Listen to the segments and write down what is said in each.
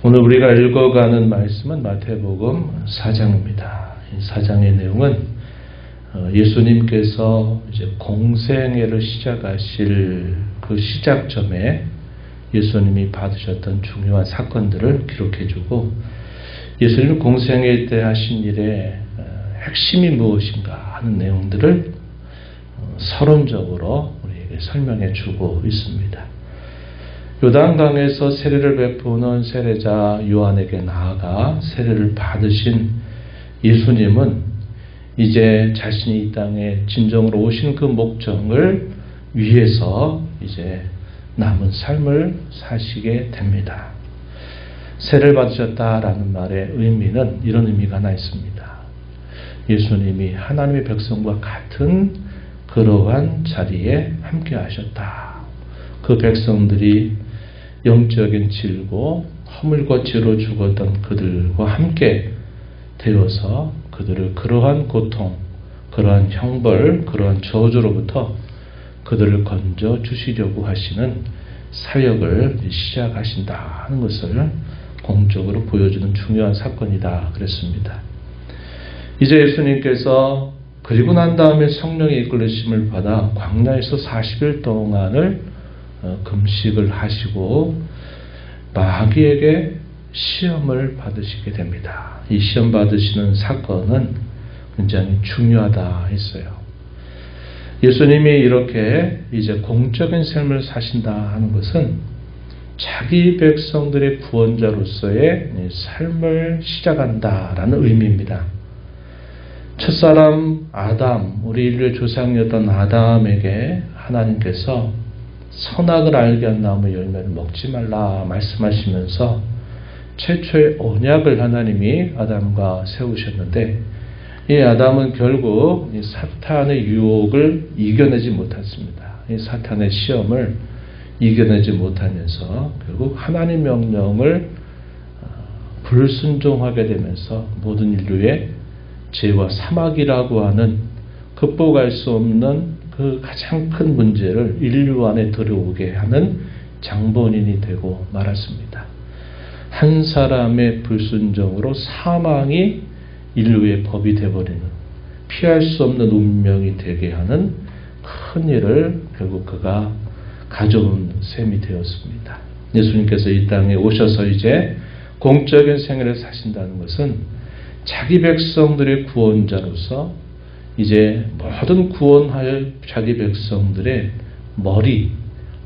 오늘 우리가 읽어가는 말씀은 마태복음 4장입니다. 이 4장의 내용은 예수님께서 이제 공생애를 시작하실 그 시작점에 예수님이 받으셨던 중요한 사건들을 기록해주고 예수님이 공생애 때 하신 일의 핵심이 무엇인가 하는 내용들을 서론적으로 우리에게 설명해주고 있습니다. 요단강에서 세례를 베푸는 세례자 요한에게 나아가 세례를 받으신 예수님은 이제 자신이 이 땅에 진정으로 오신 그 목적을 위해서 이제 남은 삶을 사시게 됩니다. 세례를 받으셨다라는 말의 의미는 이런 의미가 하나 있습니다. 예수님이 하나님의 백성과 같은 그러한 자리에 함께 하셨다. 그 백성들이 영적인 질고 허물과 죄로 죽었던 그들과 함께 되어서 그들을 그러한 고통, 그러한 형벌, 그러한 저주로부터 그들을 건져 주시려고 하시는 사역을 시작하신다 하는 것을 공적으로 보여주는 중요한 사건이다 그랬습니다. 이제 예수님께서 그리고 난 다음에 성령의 이끌리심을 받아 광야에서 40일 동안을 금식을 하시고 마귀에게 시험을 받으시게 됩니다. 이 시험 받으시는 사건은 굉장히 중요하다 했어요. 예수님이 이렇게 이제 공적인 삶을 사신다 하는 것은 자기 백성들의 구원자로서의 삶을 시작한다라는 의미입니다. 첫사람 아담, 우리 인류의 조상이었던 아담에게 하나님께서 선악을 알게 한 나무 열매를 먹지 말라 말씀하시면서 최초의 언약을 하나님이 아담과 세우셨는데 이 아담은 결국 이 사탄의 유혹을 이겨내지 못했습니다. 이 사탄의 시험을 이겨내지 못하면서 결국 하나님의 명령을 불순종하게 되면서 모든 인류의 죄와 사막이라고 하는 극복할 수 없는 그 가장 큰 문제를 인류 안에 들어오게 하는 장본인이 되고 말았습니다. 한 사람의 불순종으로 사망이 인류의 법이 되어버리는 피할 수 없는 운명이 되게 하는 큰 일을 결국 그가 가져온 셈이 되었습니다. 예수님께서 이 땅에 오셔서 이제 공적인 생애를 사신다는 것은 자기 백성들의 구원자로서 이제 모든 구원할 자기 백성들의 머리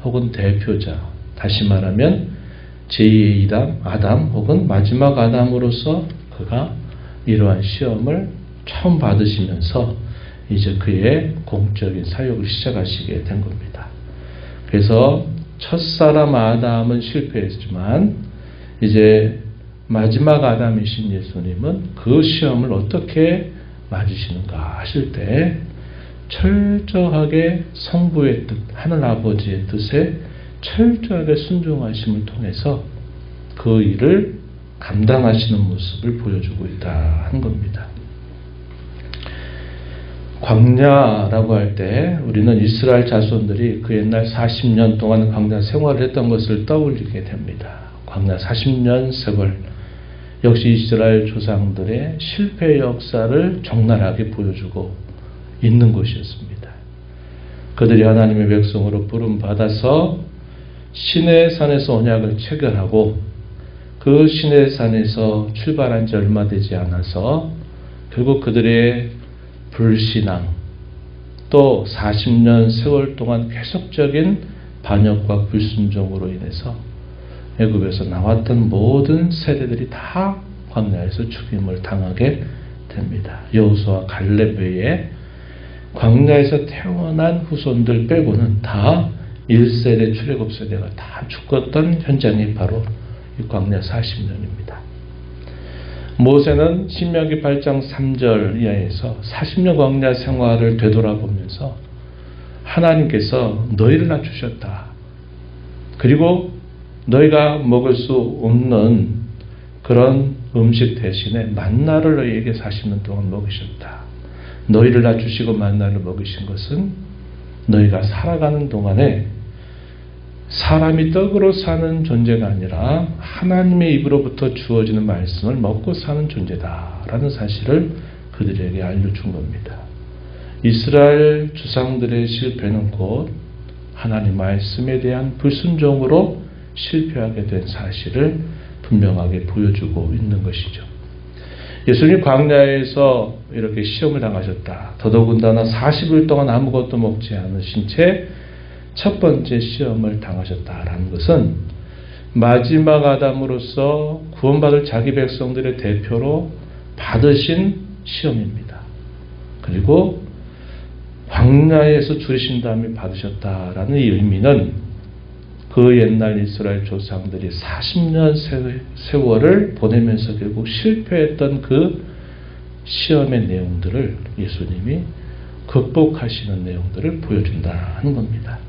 혹은 대표자, 다시 말하면 제2의 아담 혹은 마지막 아담으로서 그가 이러한 시험을 처음 받으시면서 이제 그의 공적인 사역을 시작하시게 된 겁니다. 그래서 첫사람 아담은 실패했지만 이제 마지막 아담이신 예수님은 그 시험을 어떻게 맞으시는가 하실 때 철저하게 성부의 뜻, 하늘 아버지의 뜻에 철저하게 순종하심을 통해서 그 일을 감당하시는 모습을 보여주고 있다 한 겁니다. 광야라고 할 때 우리는 이스라엘 자손들이 그 옛날 40년 동안 광야 생활을 했던 것을 떠올리게 됩니다. 광야 40년 세월, 역시 이스라엘 조상들의 실패 역사를 적나라하게 보여주고 있는 곳이었습니다. 그들이 하나님의 백성으로 부름받아서 시내산에서 언약을 체결하고 그 시내산에서 출발한 지 얼마 되지 않아서 결국 그들의 불신앙 또 40년 세월 동안 계속적인 반역과 불순종으로 인해서 애굽에서 나왔던 모든 세대들이 다 광야에서 죽임을 당하게 됩니다. 여호수아 갈렙 외에 광야에서 태어난 후손들 빼고는 다 1세대 출애굽 세대가 다 죽었던 현장이 바로 이 광야 40년입니다. 모세는 신명기 8장 3절 이하에서 40년 광야 생활을 되돌아보면서 하나님께서 너희를 낮추셨다. 그리고 너희가 먹을 수 없는 그런 음식 대신에 만나를 너희에게 40년 동안 먹으셨다. 너희를 낮추시고 만나를 먹이신 것은 너희가 살아가는 동안에 사람이 떡으로 사는 존재가 아니라 하나님의 입으로부터 주어지는 말씀을 먹고 사는 존재다라는 사실을 그들에게 알려준 겁니다. 이스라엘 주상들의 실패는 곧 하나님 말씀에 대한 불순종으로 실패하게 된 사실을 분명하게 보여주고 있는 것이죠. 예수님 광야에서 이렇게 시험을 당하셨다. 더더군다나 40일 동안 아무것도 먹지 않으신 채 첫 번째 시험을 당하셨다라는 것은 마지막 아담으로서 구원받을 자기 백성들의 대표로 받으신 시험입니다. 그리고 광야에서 줄이신 다음에 받으셨다라는 이 의미는 그 옛날 이스라엘 조상들이 40년 세월을 보내면서 결국 실패했던 그 시험의 내용들을 예수님이 극복하시는 내용들을 보여준다는 겁니다.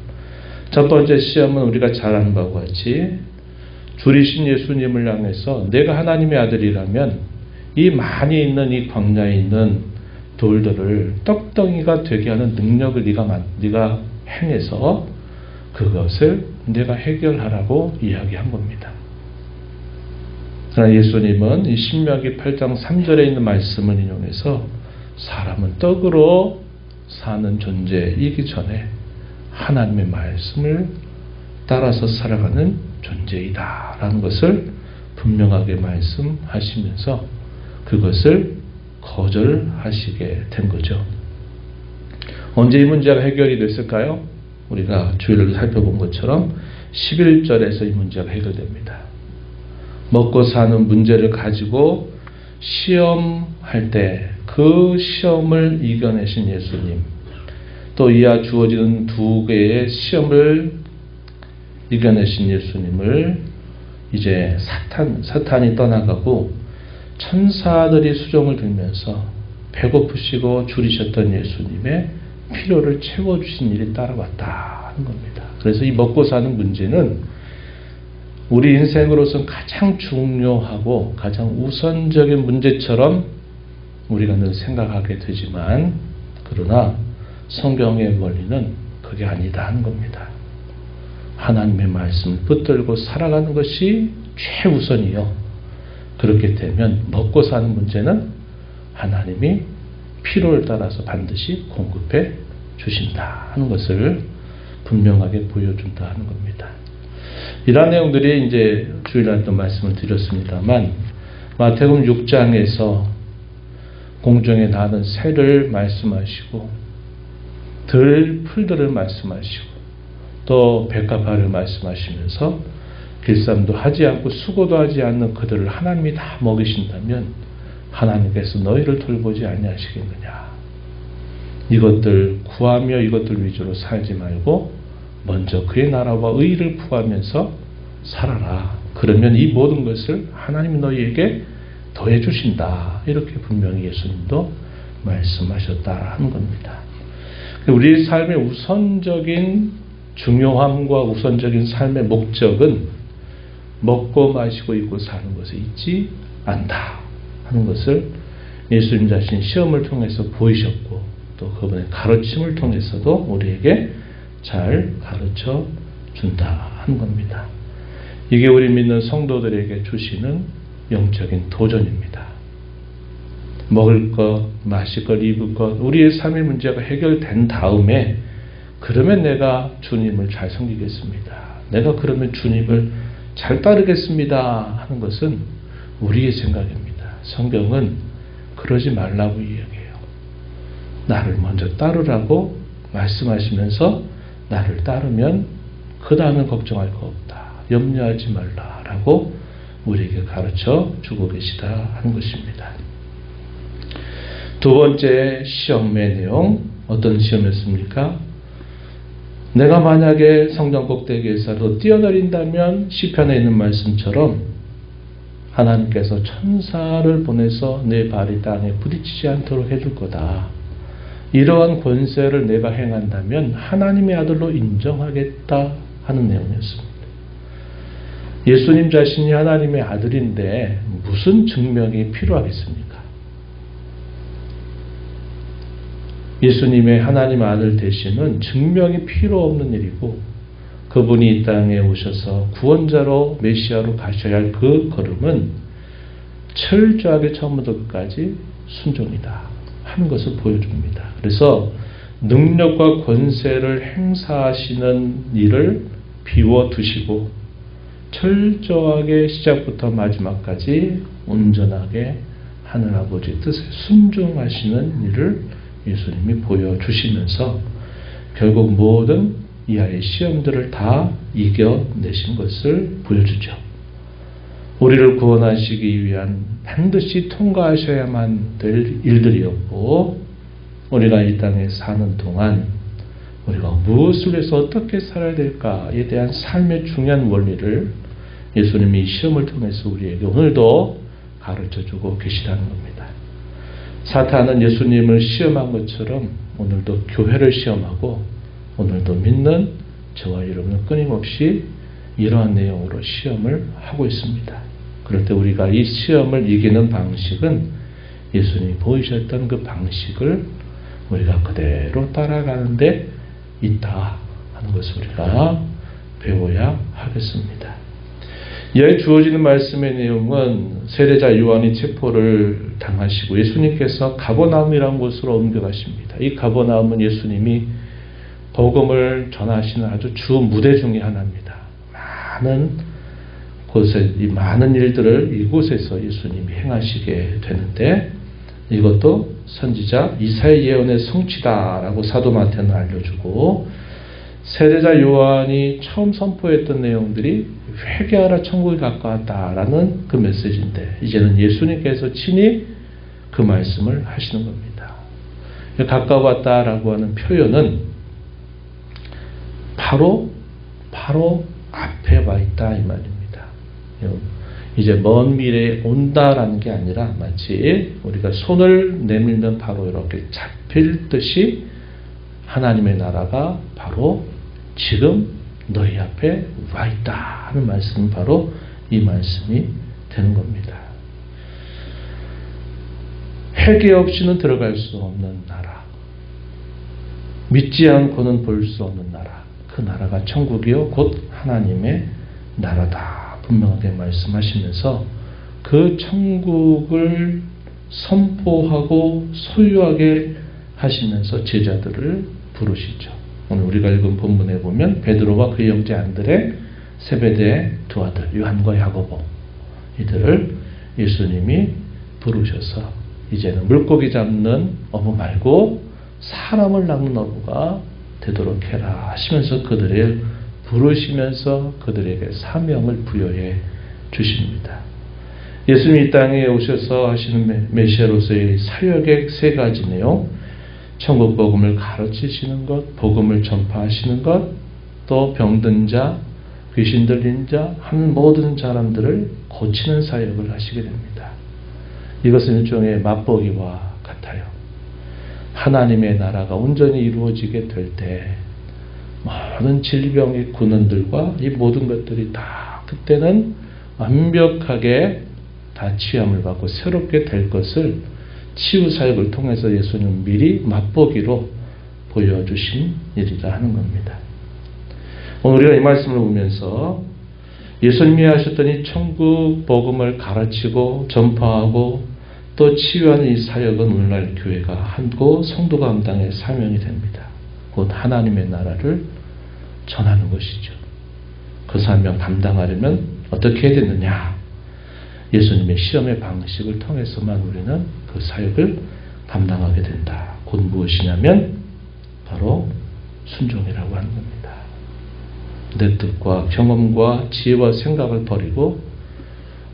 첫 번째 시험은 우리가 잘 아는 바와 같이 줄이신 예수님을 향해서 내가 하나님의 아들이라면 이 많이 있는 이 광야에 있는 돌들을 떡덩이가 되게 하는 능력을 네가 행해서 그것을 내가 해결하라고 이야기한 겁니다. 그러나 예수님은 이 신명기 8장 3절에 있는 말씀을 인용해서 사람은 떡으로 사는 존재이기 전에 하나님의 말씀을 따라서 살아가는 존재이다 라는 것을 분명하게 말씀하시면서 그것을 거절하시게 된 거죠. 언제 이 문제가 해결이 됐을까요? 우리가 주일을 살펴본 것처럼 11절에서 이 문제가 해결됩니다. 먹고 사는 문제를 가지고 시험할 때 그 시험을 이겨내신 예수님, 또 이하 주어지는 두 개의 시험을 이겨내신 예수님을 이제 사탄이 떠나가고 천사들이 수종을 들면서 배고프시고 줄이셨던 예수님의 필요를 채워주신 일이 따라왔다는 겁니다. 그래서 이 먹고 사는 문제는 우리 인생으로서는 가장 중요하고 가장 우선적인 문제처럼 우리가 늘 생각하게 되지만 그러나 성경의 원리는 그게 아니다 하는 겁니다. 하나님의 말씀을 붙들고 살아가는 것이 최우선이요. 그렇게 되면 먹고 사는 문제는 하나님이 필요를 따라서 반드시 공급해 주신다 하는 것을 분명하게 보여준다 하는 겁니다. 이러한 내용들이 이제 주일날 또 말씀을 드렸습니다만 마태복음 6장에서 공중에 나는 새를 말씀하시고 풀들을 말씀하시고 또 백합화를 말씀하시면서 길쌈도 하지 않고 수고도 하지 않는 그들을 하나님이 다 먹이신다면 하나님께서 너희를 돌보지 아니하시겠느냐. 이것들 구하며 이것들 위주로 살지 말고 먼저 그의 나라와 의를 구하면서 살아라. 그러면 이 모든 것을 하나님이 너희에게 더해 주신다. 이렇게 분명히 예수님도 말씀하셨다는 겁니다. 우리 삶의 우선적인 중요함과 우선적인 삶의 목적은 먹고 마시고 입고 사는 것에 있지 않다 하는 것을 예수님 자신 시험을 통해서 보이셨고 또 그분의 가르침을 통해서도 우리에게 잘 가르쳐 준다 하는 겁니다. 이게 우리 믿는 성도들에게 주시는 영적인 도전입니다. 먹을 것, 마실 것, 입을 것, 우리의 삶의 문제가 해결된 다음에 그러면 내가 주님을 잘 섬기겠습니다. 내가 그러면 주님을 잘 따르겠습니다 하는 것은 우리의 생각입니다. 성경은 그러지 말라고 이야기해요. 나를 먼저 따르라고 말씀하시면서 나를 따르면 그 다음에 걱정할 거 없다. 염려하지 말라라고 우리에게 가르쳐 주고 계시다 하는 것입니다. 두 번째 시험의 내용, 어떤 시험이었습니까? 내가 만약에 성전 꼭대기에서 뛰어내린다면 시편에 있는 말씀처럼 하나님께서 천사를 보내서 내 발이 땅에 부딪히지 않도록 해줄 거다. 이러한 권세를 내가 행한다면 하나님의 아들로 인정하겠다 하는 내용이었습니다. 예수님 자신이 하나님의 아들인데 무슨 증명이 필요하겠습니까? 예수님의 하나님 아들 되심은 증명이 필요 없는 일이고 그분이 이 땅에 오셔서 구원자로 메시아로 가셔야 할 그 걸음은 철저하게 처음부터 끝까지 순종이다 하는 것을 보여줍니다. 그래서 능력과 권세를 행사하시는 일을 비워두시고 철저하게 시작부터 마지막까지 온전하게 하늘아버지의 뜻에 순종하시는 일을 예수님이 보여주시면서 결국 모든 이하의 시험들을 다 이겨내신 것을 보여주죠. 우리를 구원하시기 위한 반드시 통과하셔야만 될 일들이었고, 우리가 이 땅에 사는 동안 우리가 무엇을 해서 어떻게 살아야 될까에 대한 삶의 중요한 원리를 예수님이 이 시험을 통해서 우리에게 오늘도 가르쳐주고 계시다는 겁니다. 사탄은 예수님을 시험한 것처럼 오늘도 교회를 시험하고 오늘도 믿는 저와 여러분은 끊임없이 이러한 내용으로 시험을 하고 있습니다. 그럴 때 우리가 이 시험을 이기는 방식은 예수님이 보이셨던 그 방식을 우리가 그대로 따라가는 데 있다 하는 것을 우리가 배워야 하겠습니다. 이에 주어지는 말씀의 내용은 세례자 요한이 체포를 당하시고 예수님께서 가버나움이라는 곳으로 옮겨가십니다. 이 가버나움은 예수님이 복음을 전하시는 아주 주 무대 중에 하나입니다. 많은 곳에 이 많은 일들을 이곳에서 예수님이 행하시게 되는데, 이것도 선지자 이사야 예언의 성취다라고 사도 마태는 알려주고, 세례자 요한이 처음 선포했던 내용들이 회개하라 천국이 가까웠다라는 그 메시지인데, 이제는 예수님께서 친히 그 말씀을 하시는 겁니다. 가까웠다라고 하는 표현은 바로 앞에 와 있다 이 말입니다. 이제 먼 미래에 온다라는 게 아니라 마치 우리가 손을 내밀면 바로 이렇게 잡힐 듯이 하나님의 나라가 바로 지금 너희 앞에 와 있다 하는 말씀은 바로 이 말씀이 되는 겁니다. 회개 없이는 들어갈 수 없는 나라, 믿지 않고는 볼 수 없는 나라, 그 나라가 천국이요 곧 하나님의 나라다 분명하게 말씀하시면서 그 천국을 선포하고 소유하게 하시면서 제자들을 부르시죠. 오늘 우리가 읽은 본문에 보면 베드로와 그의 형제 안드레, 세베대의 두 아들 요한과 야고보, 이들을 예수님이 부르셔서 이제는 물고기 잡는 어부 말고 사람을 낚는 어부가 되도록 해라 하시면서 그들을 부르시면서 그들에게 사명을 부여해 주십니다. 예수님이 이 땅에 오셔서 하시는 메시아로서의 사역의 세 가지 내용, 천국 복음을 가르치시는 것, 복음을 전파하시는 것, 또 병든 자, 귀신 들린 자 하는 모든 사람들을 고치는 사역을 하시게 됩니다. 이것은 일종의 맛보기와 같아요. 하나님의 나라가 온전히 이루어지게 될 때 모든 질병의 근원들과 이 모든 것들이 다 그때는 완벽하게 다 치유함을 받고 새롭게 될 것을 치유 사역을 통해서 예수님은 미리 맛보기로 보여주신 일이라 하는 겁니다. 오늘 우리가 이 말씀을 보면서 예수님이 하셨던 이 천국 복음을 가르치고 전파하고 또 치유하는 이 사역은 오늘날 교회가 하고 성도가 감당의 사명이 됩니다. 곧 하나님의 나라를 전하는 것이죠. 그 사명 감당하려면 어떻게 해야 되느냐? 예수님의 시험의 방식을 통해서만 우리는 그 사역을 감당하게 된다. 곧 무엇이냐면 바로 순종이라고 하는 겁니다. 내 뜻과 경험과 지혜와 생각을 버리고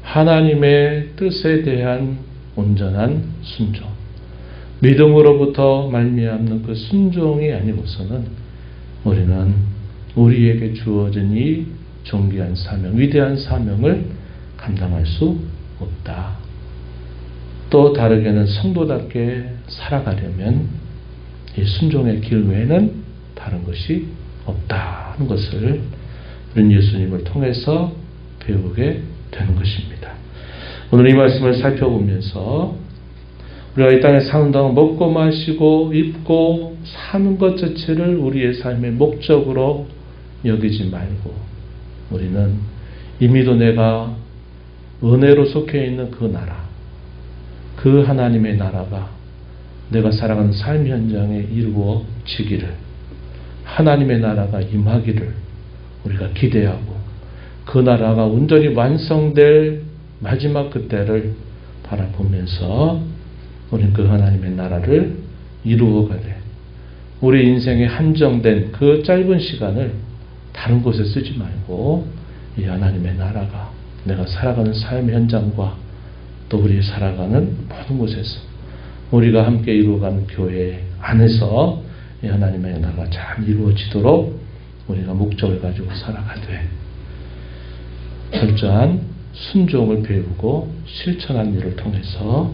하나님의 뜻에 대한 온전한 순종, 믿음으로부터 말미암는 그 순종이 아니고서는 우리는 우리에게 주어진 이 존귀한 사명, 위대한 사명을 감당할 수 없다. 또 다르게는 성도답게 살아가려면 이 순종의 길 외에는 다른 것이 없다 하는 것을 우리는 예수님을 통해서 배우게 되는 것입니다. 오늘 이 말씀을 살펴보면서 우리가 이 땅에 사는 동안 먹고 마시고 입고 사는 것 자체를 우리의 삶의 목적으로 여기지 말고 우리는 이미도 내가 은혜로 속해 있는 그 나라, 그 하나님의 나라가 내가 살아가는 삶 현장에 이루어지기를, 하나님의 나라가 임하기를 우리가 기대하고 그 나라가 온전히 완성될 마지막 그때를 바라보면서 우리는 그 하나님의 나라를 이루어가되 우리 인생에 한정된 그 짧은 시간을 다른 곳에 쓰지 말고 이 하나님의 나라가 내가 살아가는 삶 현장과 또 우리 살아가는 모든 곳에서 우리가 함께 이루어가는 교회 안에서 이 하나님의 나라가 잘 이루어지도록 우리가 목적을 가지고 살아가되 철저한 순종을 배우고 실천한 일을 통해서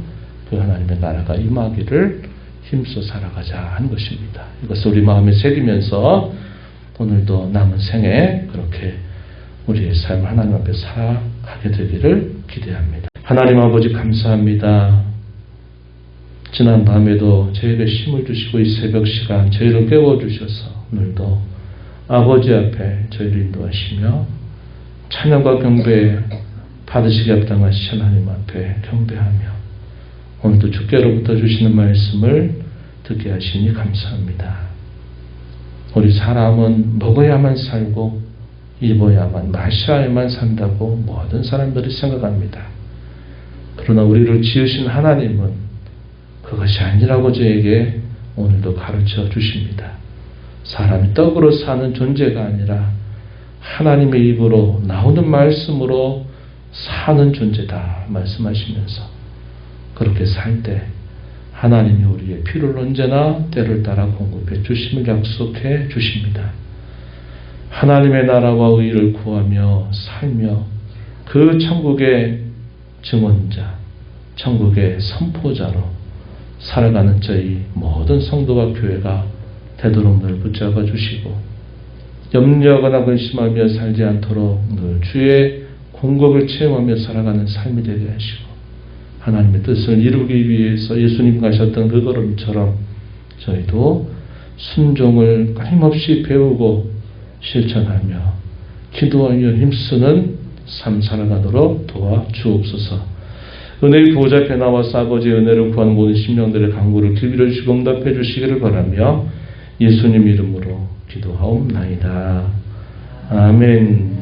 그 하나님의 나라가 임하기를 힘써 살아가자 하는 것입니다. 이것을 우리 마음에 새기면서 오늘도 남은 생에 그렇게 우리의 삶을 하나님 앞에 살아가게 되기를 기대합니다. 하나님 아버지 감사합니다. 지난 밤에도 저에게 힘을 주시고 이 새벽 시간 저희를 깨워주셔서 오늘도 아버지 앞에 저희를 인도하시며 찬양과 경배 받으시게 합당하신 하나님 앞에 경배하며 오늘도 주께로부터 주시는 말씀을 듣게 하시니 감사합니다. 우리 사람은 먹어야만 살고 입어야만 마셔야만 산다고 모든 사람들이 생각합니다. 그러나 우리를 지으신 하나님은 그것이 아니라고 저에게 오늘도 가르쳐 주십니다. 사람이 떡으로 사는 존재가 아니라 하나님의 입으로 나오는 말씀으로 사는 존재다 말씀하시면서 그렇게 살 때 하나님이 우리의 필요를 언제나 때를 따라 공급해 주심을 약속해 주십니다. 하나님의 나라와 의를 구하며 살며 그 천국의 증언자, 천국의 선포자로 살아가는 저희 모든 성도와 교회가 되도록 늘 붙잡아 주시고 염려하거나 근심하며 살지 않도록 늘 주의 공급을 체험하며 살아가는 삶이 되게 하시고 하나님의 뜻을 이루기 위해서 예수님 가셨던 그 걸음처럼 저희도 순종을 끊임없이 배우고 실천하며 기도하며 힘쓰는 삶 살아가도록 도와주옵소서. 은혜의 보호자 앞에 나와서 아버지의 은혜를 구하는 모든 심령들의 간구를 길들여 주시고 응답해 주시기를 바라며 예수님 이름으로 기도하옵나이다. 아멘.